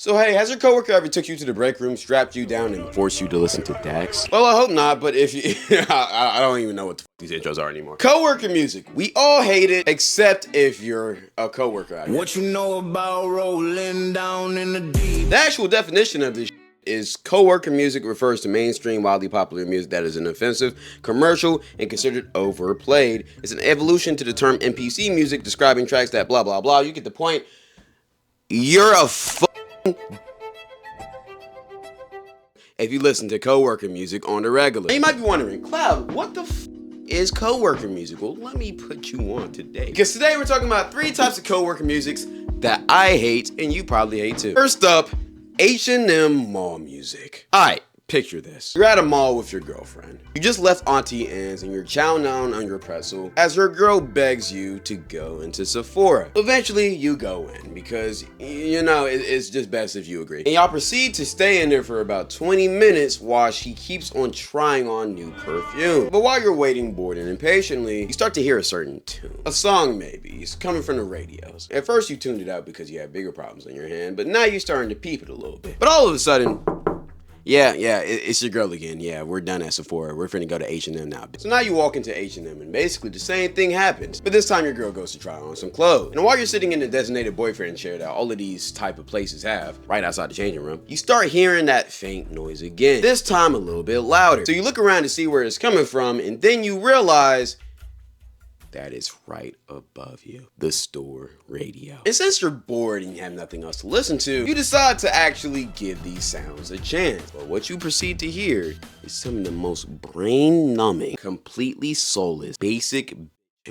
So hey, has your coworker ever took you to the break room, strapped you down, and forced you to listen to Dax? Well, I hope not, but if you, I don't even know what the these intros are anymore. Coworker music, we all hate it, except if you're a coworker out here. What you know about rolling down in the deep? The actual definition of this is coworker music refers to mainstream, wildly popular music that is inoffensive, commercial, and considered overplayed. It's an evolution to the term NPC music, describing tracks that blah blah blah. You get the point. You're a if you listen to coworker music on the regular. Now you might be wondering, Cloud, what the is coworker music? Well, let me put you on today. Because today we're talking about 3 types of coworker musics that I hate and you probably hate too. First up, H&M mall music. Alright, picture this. You're at a mall with your girlfriend. You just left Auntie Anne's and you're chowing down on your pretzel as her girl begs you to go into Sephora. Eventually, you go in because, you know, it's just best if you agree. And y'all proceed to stay in there for about 20 minutes while she keeps on trying on new perfume. But while you're waiting, bored and impatiently, you start to hear a certain tune. A song maybe. It's coming from the radios. At first, you tuned it out because you had bigger problems on your hand, but now you're starting to peep it a little bit. But all of a sudden, yeah, it's your girl again. Yeah, we're done at Sephora. We're finna go to H&M now. So now you walk into H&M and basically the same thing happens. But this time your girl goes to try on some clothes. And while you're sitting in the designated boyfriend chair that all of these type of places have, right outside the changing room, you start hearing that faint noise again. This time a little bit louder. So you look around to see where it's coming from, and then you realize that is right above you, the store radio. And since you're bored and you have nothing else to listen to, you decide to actually give these sounds a chance. But what you proceed to hear is some of the most brain-numbing, completely soulless, basic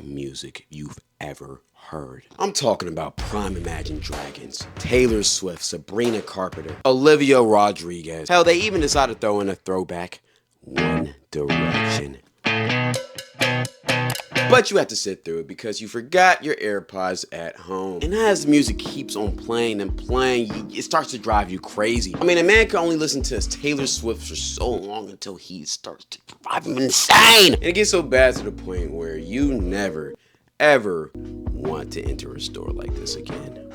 music you've ever heard. I'm talking about Prime Imagine Dragons, Taylor Swift, Sabrina Carpenter, Olivia Rodriguez. Hell, they even decided to throw in a throwback, One Direction. But you have to sit through it because you forgot your AirPods at home. And as the music keeps on playing and playing, it starts to drive you crazy. I mean, a man can only listen to Taylor Swift for so long until he starts to drive him insane. And it gets so bad to the point where you never, ever want to enter a store like this again.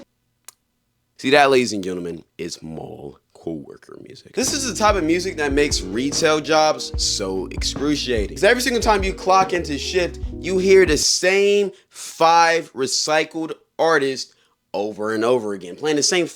See, that, ladies and gentlemen, is mall coworker music. This is the type of music that makes retail jobs so excruciating. Because every single time you clock into shift, you hear the same 5 recycled artists over and over again, playing the same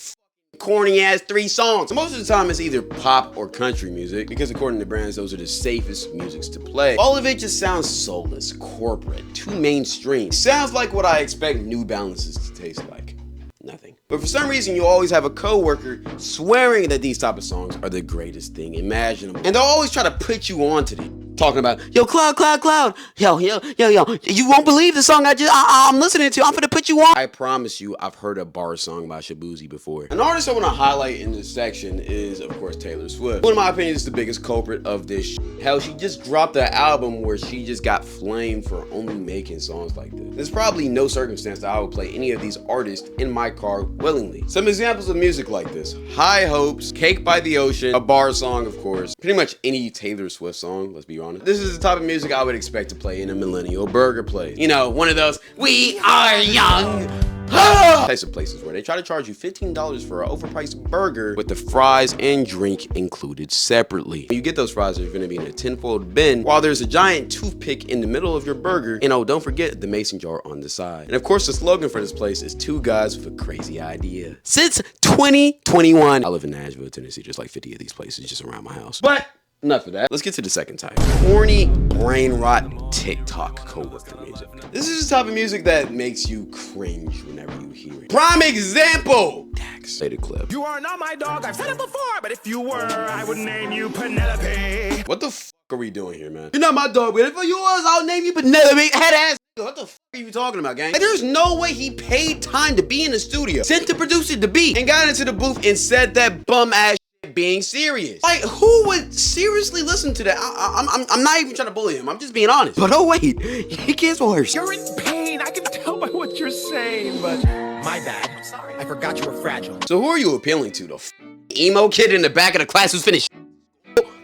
corny ass 3 songs. So most of the time it's either pop or country music, because according to brands, those are the safest musics to play. All of it just sounds soulless, corporate, too mainstream. Sounds like what I expect New Balances to taste like. Nothing. But for some reason, you always have a coworker swearing that these type of songs are the greatest thing imaginable. And they'll always try to put you onto them. Talking about, yo, Cloud, yo, you won't believe the song I'm listening to. I'm gonna put you on. I promise you, I've heard a bar song by Shabuzi before. An artist I want to highlight in this section is, of course, Taylor Swift. One of my opinions is the biggest culprit of this. Hell, she just dropped an album where she just got flamed for only making songs like this. There's probably no circumstance that I would play any of these artists in my car willingly. Some examples of music like this: High Hopes, Cake by the Ocean, a bar song, of course, pretty much any Taylor Swift song, let's be honest. This is the type of music I would expect to play in a millennial burger place. You know, one of those, we are young, types of places where they try to charge you $15 for an overpriced burger with the fries and drink included separately. When you get those fries, they're gonna be in a tinfoil bin while there's a giant toothpick in the middle of your burger, and oh, don't forget the mason jar on the side. And of course, the slogan for this place is 2 guys with a crazy idea. Since 2021, I live in Nashville, Tennessee. There's like 50 of these places just around my house. But enough of that. Let's get to the second type. Corny, brain rot, TikTok coworker music. This is the type of music that makes you cringe whenever you hear it. Prime example! Dax. Play the clip. You are not my dog, I've said it before, but if you were, I would name you Penelope. What the f are we doing here, man? You're not my dog, but if you was, I'll name you Penelope. Head ass. What the f are you talking about, gang? Like, there's no way he paid time to be in the studio, sent the producer the beat, and got into the booth and said that bum ass being serious. Like, who would seriously listen to that? I'm not even trying to bully him. I'm just being honest. But oh wait, he gets worse. You're in pain, I can tell by what you're saying, but my bad. I'm sorry. I forgot you were fragile. So who are you appealing to? The emo kid in the back of the class who's finished?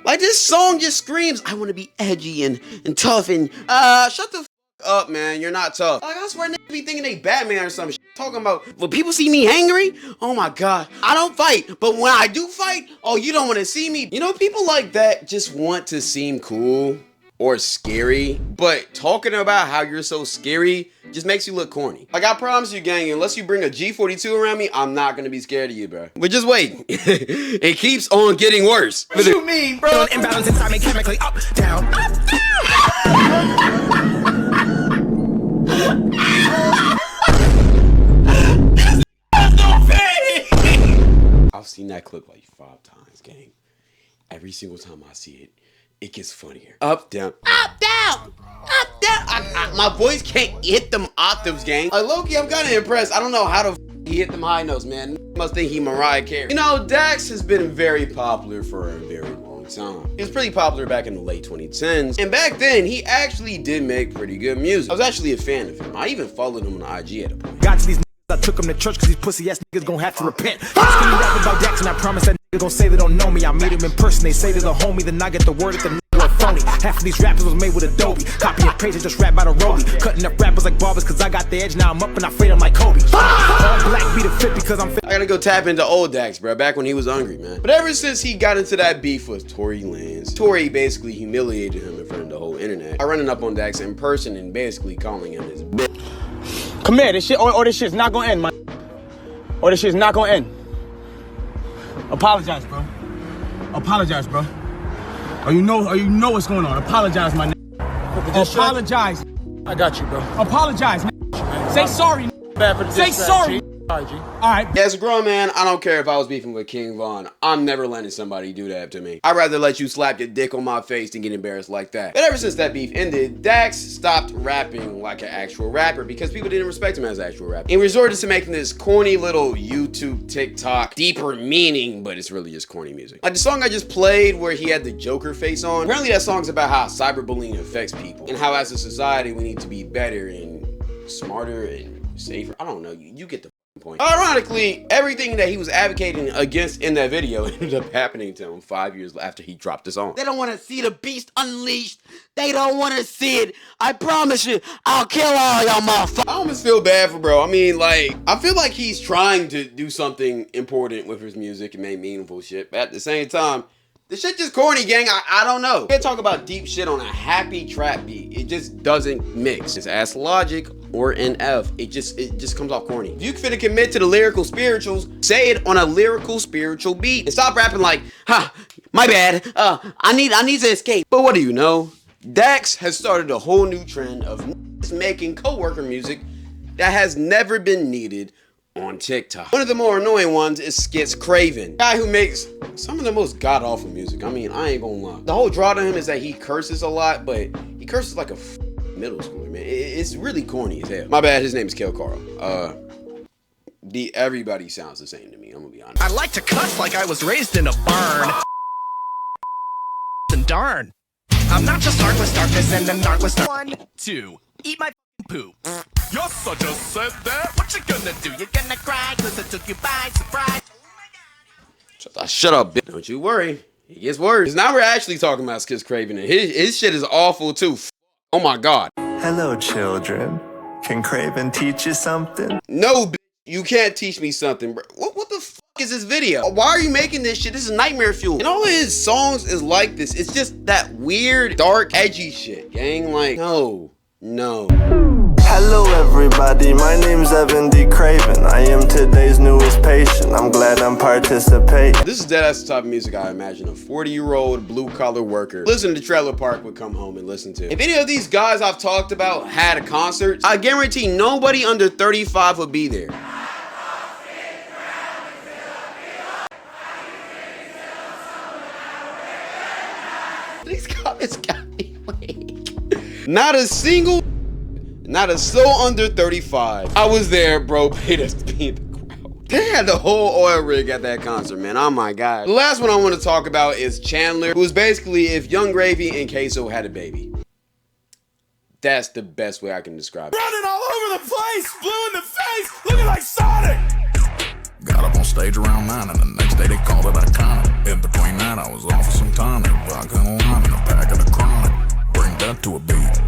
Like, this song just screams, I want to be edgy and tough and shut the f up, man. You're not tough. Like, I swear niggas be thinking they Batman or some shit. talking about when people see me angry, oh my god, I don't fight, but when I do fight, oh, you don't want to see me. You know, people like that just want to seem cool or scary, but talking about how you're so scary just makes you look corny. Like, I promise you, gang, unless you bring a G42 around me, I'm not gonna be scared of you, bro. But just wait. It keeps on getting worse. What you mean, bro? Imbalance inside me chemically up, down, up, down. I've seen that clip like 5 times, gang. Every single time I see it, it gets funnier. Up, down, up, down, up, down. My voice can't hit them octaves, gang. Like, low-key, I'm kind of impressed. I don't know how he hit them high notes, man. Must think he Mariah Carey. You know, Dax has been very popular for a very long time. He was pretty popular back in the late 2010s. And back then, he actually did make pretty good music. I was actually a fan of him. I even followed him on IG at a point. Got to these I took him to church cause these pussy ass niggas gon' have to repent. Can you rap about Dax and I promise that nigga gon' say they don't know me. I meet him in person, they say they're the homie, then I get the word that the nigga are phony. Half of these rappers was made with Adobe. Copy and paste and just rap by the rollie. Cutting up rappers like barbers cause I got the edge, now I'm up and I fade them like Kobe. All black be the fit because I'm fit. I gotta go tap into old Dax, bro, back when he was hungry, man. But ever since he got into that beef with Tory Lanez, Tory basically humiliated him in front of the whole internet. I running up on Dax in person and basically calling him his bitch. Come here, this shit, or this shit's not gonna end, man. Or this shit's not gonna end. Apologize, bro. Apologize, bro. Or you know what's going on. Apologize, my nigga. Apologize. I got you, bro. Apologize, man. Say sorry. Say sorry. Sorry, G. Alright. As a grown man, I don't care if I was beefing with King Von. I'm never letting somebody do that to me. I'd rather let you slap your dick on my face than get embarrassed like that. But ever since that beef ended, Dax stopped rapping like an actual rapper because people didn't respect him as an actual rapper. He resorted to making this corny little YouTube, TikTok, deeper meaning, but it's really just corny music. Like the song I just played where he had the Joker face on. Apparently that song's about how cyberbullying affects people and how as a society we need to be better and smarter and safer. I don't know, you get the point. Ironically, everything that he was advocating against in that video ended up happening to him 5 years after he dropped the song. They don't want to see the beast unleashed. They don't want to see it. I promise you, I'll kill all y'all motherfuckers. I almost feel bad for bro. I mean, like, I feel like he's trying to do something important with his music and make meaningful shit, but at the same time, the shit just corny, gang. I don't know. You can't talk about deep shit on a happy trap beat. It just doesn't mix. Just ask Logic or NF. It just comes off corny. If you finna commit to the lyrical spirituals, say it on a lyrical spiritual beat. And stop rapping like, my bad. I need to escape. But what do you know? Dax has started a whole new trend of making Coworker music that has never been needed on TikTok. One of the more annoying ones is Skits Craven, guy who makes some of the most god-awful music. I mean, I ain't gonna lie. The whole draw to him is that he curses a lot, but he curses like a middle schooler, man. It's really corny as hell. My bad, his name is Kel Carl. Everybody sounds the same to me, I'm gonna be honest. I like to cuss like I was raised in a barn. And darn. I'm not just artless darkness and an artless 1, 2. Eat my poop. Your son just said that. What you gonna do? You're gonna cry cause I took you by surprise. Shut up, bitch. Don't you worry. It gets worse. 'Cause now we're actually talking about Skits Craven and his shit is awful too. Oh my god. Hello, children. Can Craven teach you something? No, bitch. You can't teach me something, bro. What the fuck is this video? Why are you making this shit? This is nightmare fuel. And all of his songs is like this. It's just that weird, dark, edgy shit, gang. Like, no. Hello, everybody. My name's Evan D. Craven. I am today's newest patient. I'm glad I'm participating. This is deadass the type of music I imagine a 40-year-old blue-collar worker listening to Trailer Park would come home and listen to. If any of these guys I've talked about had a concert, I guarantee nobody under 35 would be there. These comments got me weak. Not a soul under 35. I was there, bro. Paid us to be in the crowd. They had the whole oil rig at that concert, man. Oh my god. The last one I want to talk about is Chandler, who is basically if Young Gravy and Queso had a baby. That's the best way I can describe it. Running all over the place, blue in the face, looking like Sonic. Got up on stage around 9 and the next day they called it iconic. In between that I was off for some time. They vodka and lime and a pack of the chronic. Bring that to a beat.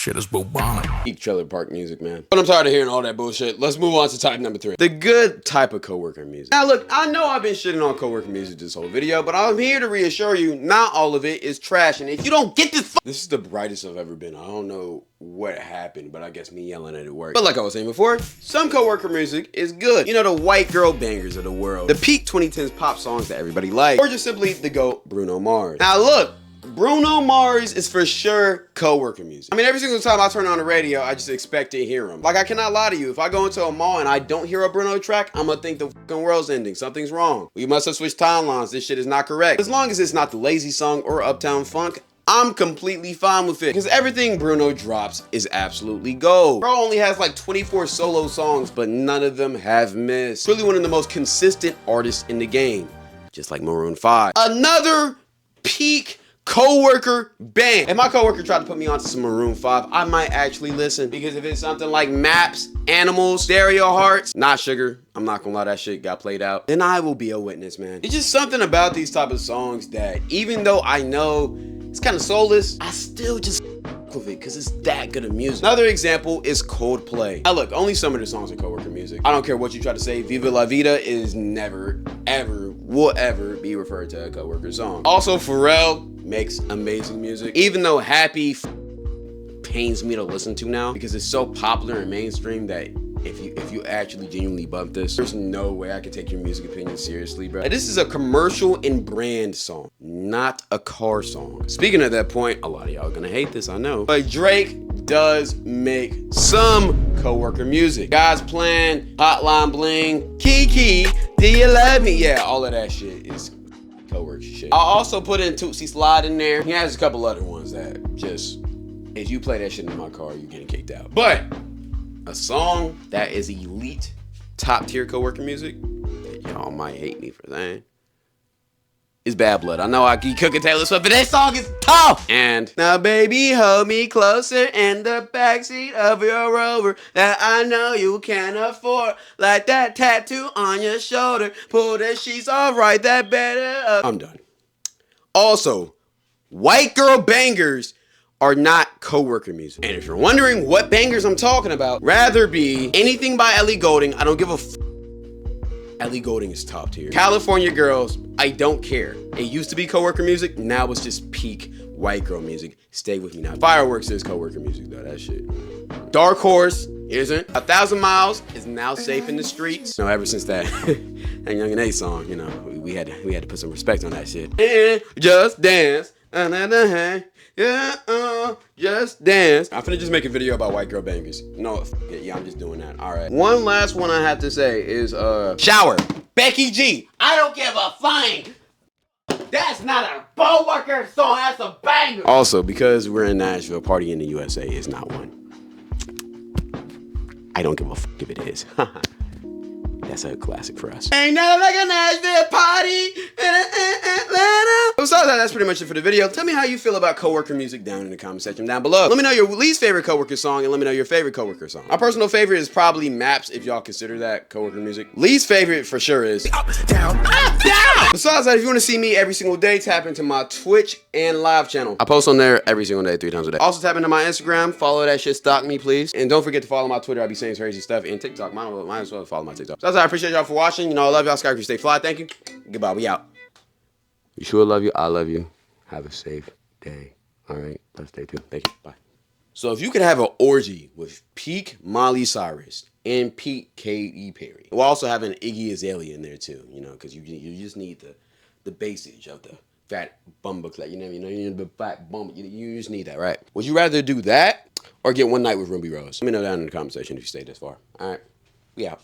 shit is bubonic. Peak trailer park music, man. But I'm tired of hearing all that bullshit. Let's move on to type number 3. The good type of coworker music. Now look, I know I've been shitting on coworker music this whole video, but I'm here to reassure you, not all of it is trash. And if you don't get this is the brightest I've ever been. I don't know what happened, but I guess me yelling at it worked. But like I was saying before, some coworker music is good. You know, the white girl bangers of the world. The peak 2010s pop songs that everybody likes. Or just simply the GOAT, Bruno Mars. Now look, Bruno Mars is for sure coworker music. I mean, every single time I turn on the radio, I just expect to hear him. Like, I cannot lie to you. If I go into a mall and I don't hear a Bruno track, I'm gonna think the fucking world's ending. Something's wrong. We must have switched timelines. This shit is not correct. As long as it's not the Lazy Song or Uptown Funk, I'm completely fine with it. Because everything Bruno drops is absolutely gold. Bro only has like 24 solo songs, but none of them have missed. Really one of the most consistent artists in the game. Just like Maroon 5. Another peak coworker band. If my coworker tried to put me onto some Maroon 5, I might actually listen. Because if it's something like Maps, Animals, Stereo Hearts, not Sugar, I'm not gonna lie, that shit got played out, then I will be a witness, man. It's just something about these type of songs that even though I know it's kind of soulless, I still just with it because it's that good of music. Another example is Coldplay. Now look, only some of the songs are coworker music. I don't care what you try to say, Viva La Vida is never, ever, will ever be referred to a coworker song. Also, Pharrell makes amazing music. Even though Happy pains me to listen to now because it's so popular and mainstream that if you actually genuinely bump this, there's no way I can take your music opinion seriously, bro. This is a commercial and brand song, not a car song. Speaking of that point, a lot of y'all are gonna hate this, I know, but Drake does make some coworker music. God's Plan, Hotline Bling, Kiki, Do You Love Me? Yeah, all of that shit is coworker shit. I'll also put in Tootsie Slide in there. He has a couple other ones that just, if you play that shit in my car, you're getting kicked out. But a song that is elite, top tier coworker music, that y'all might hate me for saying, is Bad Blood. I know I keep cooking Taylor Swift, but that song is tough. And now baby, hold me closer in the backseat of your Rover that I know you can't afford. Like that tattoo on your shoulder, pull the sheets off, right that better up. I'm done. Also, white girl bangers are not coworker music. And if you're wondering what bangers I'm talking about, rather be anything by Ellie Goulding. I don't give a Ellie Goulding is top tier. California Girls, I don't care. It used to be coworker music, now it's just peak white girl music. Stay with me now. Fireworks is coworker music though, that shit. Dark Horse isn't. 1,000 Miles is now safe in the streets. No, ever since that that Young and A song, you know, we had to put some respect on that shit. And just dance. Yeah, just dance. I'm finna just make a video about white girl bangers. No, f it. Yeah, I'm just doing that. All right. One last one I have to say is Shower. Becky G. I don't give a thing. That's not a coworker song. That's a banger. Also, because we're in Nashville, Party in the USA is not one. I don't give a f if it is. That's a classic for us. Ain't nothing like a Nashville party in Atlanta. Besides that, that's pretty much it for the video. Tell me how you feel about coworker music down in the comment section down below. Let me know your least favorite coworker song and let me know your favorite coworker song. My personal favorite is probably Maps, if y'all consider that coworker music. Least favorite for sure is Up, Down, Up, Down. Besides that, if you want to see me every single day, tap into my Twitch and live channel. I post on there every single day, 3 times a day. Also tap into my Instagram, follow that shit, stalk me please. And don't forget to follow my Twitter, I'll be saying crazy stuff. And TikTok, might as well follow my TikTok. So that's all. I appreciate y'all for watching. You know, I love y'all. Sky, stay fly. Thank you. Goodbye. We out. You sure love you. I love you. Have a safe day. All right. Let's stay tuned. Thank you. Bye. So if you could have an orgy with peak Miley Cyrus and peak Katy Perry, we'll also have an Iggy Azalea in there too. You know, because you just need the basic of the fat bumbleclad. You need the fat bum. You just need that, right? Would you rather do that or get one night with Ruby Rose? Let me know down in the comment section if you stayed this far. All right. We out.